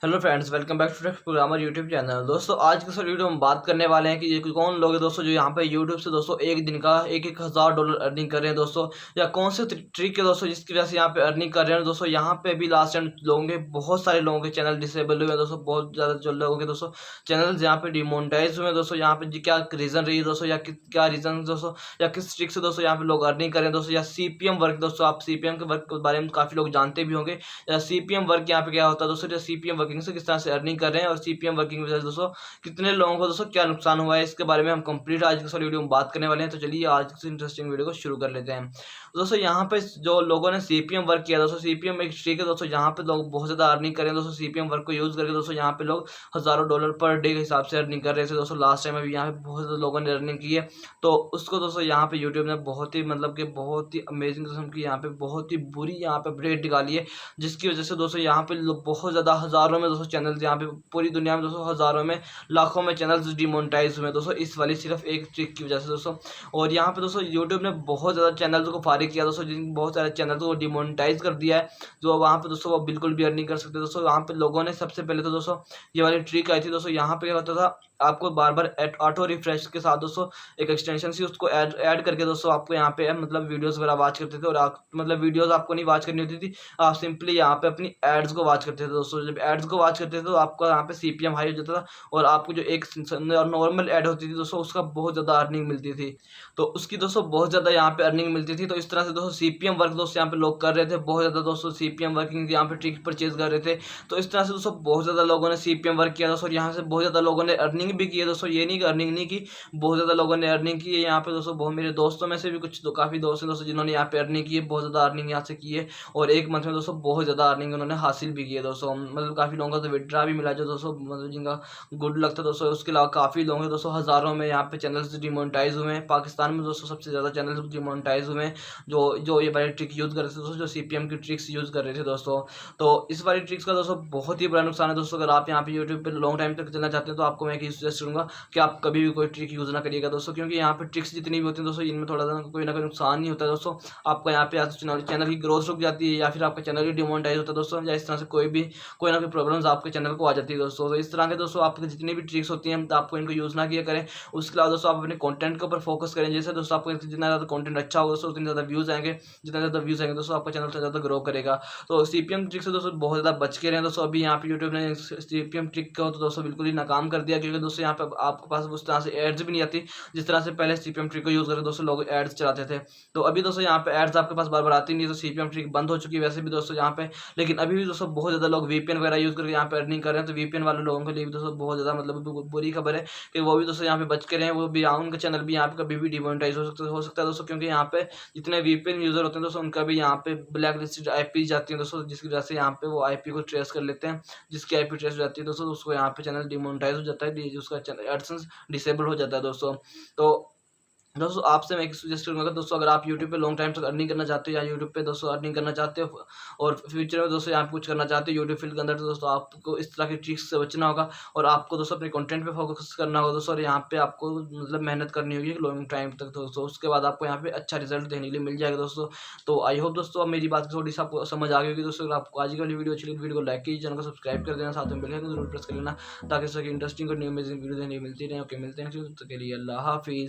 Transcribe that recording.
Hello friends, welcome back to programmer YouTube channel. दोस्तों आज के इस वीडियो में बात करने वाले हैं कि ये कौन लोग हैं दोस्तों जो यहाँ पे यूट्यूब से दोस्तों एक दिन का 1,000 डॉलर अर्निंग कर रहे हैं दोस्तों, या कौन से ट्रिक है दोस्तों जिसकी वजह से यहाँ पे अर्निंग कर रहे हैं दोस्तों। यहाँ पे भी लास्ट टाइम लोगों के बहुत सारे लोगों के चैनल डिसेबल हुए हैं दोस्तों, बहुत ज़्यादा जो लोगों के दोस्तों चैनल यहाँ पे डिमोनेटाइज हुए हैं दोस्तों। यहाँ पे क्या रीज़न रही है दोस्तों, या क्या रीज़न दोस्तों, या किस ट्रिक से दोस्तों यहाँ पे लोग अर्निंग कर रहे हैं दोस्तों। या CPM वर्क दोस्तों, आप CPM के वर्क के बारे में काफ़ी लोग जानते भी होंगे। या CPM वर्क यहाँ पे क्या होता है दोस्तों, या CPM वर्किंग से किस तरह से अर्निंग कर रहे हैं, और CPM वर्किंग की वजह से दोस्तों कितने लोगों को दोस्तों क्या नुकसान हुआ है, इसके बारे में हम कंप्लीट आज की वीडियो में बात करने वाले हैं। तो चलिए आज की इंटरेस्टिंग वीडियो को शुरू कर लेते हैं। दोस्तों यहाँ पे जो लोगों ने CPM वर्क किया दोस्तों, CPM एक ट्रिक है दोस्तों, यहाँ पे लोग बहुत ज़्यादा अर्निंग कर रहे हैं दोस्तों। CPM वर्क को यूज़ करके दोस्तों यहाँ पे लोग हज़ारों डॉलर पर डे के हिसाब से अर्निंग कर रहे थे दोस्तों। लास्ट टाइम अभी यहाँ पे बहुत ज़्यादा लोगों ने अर्निंग की है, तो उसको दोस्तों यहाँ पे यूट्यूब ने बहुत ही मतलब कि बहुत ही अमेजिंग किस्म की यहाँ पे बहुत ही बुरी यहाँ पे अपडेट निकाली है, जिसकी वजह से दोस्तों यहाँ पे बहुत ज़्यादा हज़ारों में दोस्तों चैनल यहाँ पे पूरी दुनिया में दोस्तों हज़ारों में लाखों में चैनल्स डिमोनेटाइज हुए दोस्तों, इस वाली सिर्फ एक ट्रिक की वजह से दोस्तों। और यहाँ पे दोस्तों यूट्यूब ने बहुत ज़्यादा चैनल्स को फारिग किया दोस्तों, जिन बहुत सारे चैनल्स को डिमोनेटाइज कर दिया है, जो वहाँ पे दोस्तों वो बिल्कुल भी अर्निंग कर सकते दोस्तों। वहाँ पे लोगों ने सबसे पहले तो दोस्तों ये वाली ट्रिक आई थी दोस्तों। यहाँ पे क्या होता था, आपको बार बार ऑटो रिफ्रेश के साथ दोस्तों एक एक्सटेंशन सी उसको ऐड करके दोस्तों आपको यहाँ पे मतलब वीडियोस वगैरह वॉच करते थे, और आप मतलब वीडियोस आपको नहीं वॉच करनी होती थी, आप सिंपली यहाँ पे अपनी एड्स को वॉच करते थे दोस्तों। जब एड्स को वॉच करते थे तो आपका यहाँ पे CPM हाई हो जाता था, और आपको जो एक नॉर्मल ऐड होती थी दोस्तों उसका बहुत ज़्यादा अर्निंग मिलती थी, तो उसकी दोस्तों बहुत ज़्यादा यहाँ पे अर्निंग मिलती थी। तो इस तरह से दोस्तों CPM वर्क दोस्तों यहाँ पे लोग कर रहे थे बहुत ज़्यादा दोस्तों, CPM वर्किंग यहाँ पे ट्रिक परचेज कर रहे थे। तो इस तरह से दोस्तों बहुत ज़्यादा लोगों ने CPM वर्क किया दोस्तों, यहाँ से बहुत ज़्यादा लोगों ने अर्निंग भी की है दोस्तों। ये नहीं कि अर्निंग नहीं की, बहुत ज़्यादा लोगों ने अर्निंग की है यहाँ पे दोस्तों। बहुत मेरे दोस्तों में से भी कुछ तो काफ़ी दोस्त हैं दोस्तों जिन्होंने यहाँ पे अर्निंग की है, बहुत ज़्यादा अर्निंग यहाँ से की है, और एक मंथ में दोस्तों बहुत ज़्यादा अर्निंग उन्होंने हासिल भी की है दोस्तों। मतलब काफ़ी लोगों का तो विड्रा भी मिला जो दोस्तों मतलब जिनका गुड लक था दोस्तों। उसके अलावा काफ़ी लोग हैं दोस्तों, हज़ारों में यहाँ पे चैनल्स डिमोनेटाइज हुए हैं। पाकिस्तान में दोस्तों सबसे ज़्यादा चैनल्स डिमोनेटाइज हुए हैं जो जो ये वाली ट्रिक यूज़ कर रहे थे दोस्तों, जो CPM की ट्रिक्स यूज़ कर रहे थे दोस्तों। तो इस वाली ट्रिक्स का दोस्तों बहुत ही बड़ा नुकसान है दोस्तों। अगर आप यहाँ पे यूट्यूब पे लॉन्ग टाइम तक चलना चाहते हैं तो आपको मैं एक सजेस्ट करूँगा कि आप कभी भी कोई ट्रिक यूज़ ना करिएगा दोस्तों, क्योंकि यहाँ पे ट्रिक्स जितनी भी होती हैं दोस्तों इनमें थोड़ा सा कोई ना कोई नुकसान नहीं होता है दोस्तों। आपका यहाँ पे या तो चैनल की ग्रोथ रुक जाती है, या फिर आपका चैनल ही डिमोनेटाइज होता है दोस्तों, या इस तरह से कोई ना कोई प्रॉब्लम्स आपके चैनल को आ जाती है दोस्तों। तो इस तरह के दोस्तों आपकी जितनी भी ट्रिक्स होती हैं आपको इनको यूज़ ना किया करें। उसके अलावा दोस्तों आप अपने कंटेंट के ऊपर फोकस करें। जैसे दोस्तों आपको जितना ज़्यादा कंटेंट अच्छा होगा दोस्तों उतने ज़्यादा व्यूज़ आएंगे, जितना ज़्यादा व्यूज़ आएंगे दोस्तों आपका चैनल उतना ज़्यादा ग्रो करेगा। तो CPM ट्रिक से दोस्तों बहुत ज़्यादा बच के रहें दोस्तों। अभी यहाँ पे यूट्यूब ने CPM ट्रिक को तो दोस्तों बिल्कुल ही नाकाम कर दिया, क्योंकि दोस्तों यहाँ पे आपके पास उस तरह से एड्स भी नहीं आती जिस तरह से पहले CPM ट्रिक को यूज़ करके दोस्तों लोग एड्स चलाते थे। तो अभी दोस्तों यहाँ पे एड्स आपके पास बार बार आती नहीं, तो CPM ट्रिक बंद हो चुकी है वैसे भी दोस्तों यहाँ पे। लेकिन अभी भी दोस्तों बहुत ज़्यादा लोग VPN वगैरह यूज़ करके यहाँ पे अर्निंग कर रहे हैं। तो VPN वाले लोगों के लिए भी दोस्तों बहुत ज़्यादा मतलब बुरी खबर है कि वो भी दोस्तों यहाँ पे बच के रहें। वो भी उनका चैनल भी यहाँ पे कभी भी डिमोनेटाइज हो सकता है दोस्तों, क्योंकि यहाँ पे जितने VPN यूज़र होते हैं दोस्तों उनका भी यहाँ पे ब्लैक लिस्टेड IP जाती है दोस्तों, जिसकी वजह से यहाँ पे वो IP को ट्रेस कर लेते हैं। जिसकी IP ट्रेस हो जाती है दोस्तों उसको यहाँ पे चैनल डिमोनेटाइज हो जाता है, उसका एडसेंस डिसेबल हो जाता है दोस्तों। तो दोस्तों आपसे मैं एक सजेस्ट करूँगा दोस्तों, अगर आप यूट्यूब पे लॉन्ग टाइम तक अर्निंग करना चाहते हो, या यूट्यूब पे दोस्तों अर्निंग करना चाहते हो, और फ्यूचर में दोस्तों यहाँ पे कुछ करना चाहते हो यूट्यूब फील्ड के अंदर, तो दोस्तों आपको इस तरह की ट्रिक्स से बचना होगा, और आपको दोस्तों अपने कंटेंट पे फोकस करना होगा दोस्तों। और यहाँ पे आपको मतलब मेहनत करनी होगी लॉन्ग टाइम तक दोस्तों, उसके बाद आपको यहाँ पे अच्छा रिजल्ट देखने के लिए मिल जाएगा दोस्तों। तो आई होप दोस्तों अब मेरी बात थोड़ी सी आपको समझ आ गई होगी दोस्तों। अगर आपको आज की वाली वीडियो अच्छी लगी, वीडियो को लाइक कीजिए, चैनल को सब्सक्राइब कर देना, साथ में बेल आइकन जरूर प्रेस कर लेना, ताकि इंटरेस्टिंग और न्यू अमेजिंग वीडियो देखने मिलती रहे। ओके, मिलते हैं तो के लिए अल्लाह हाफिज़।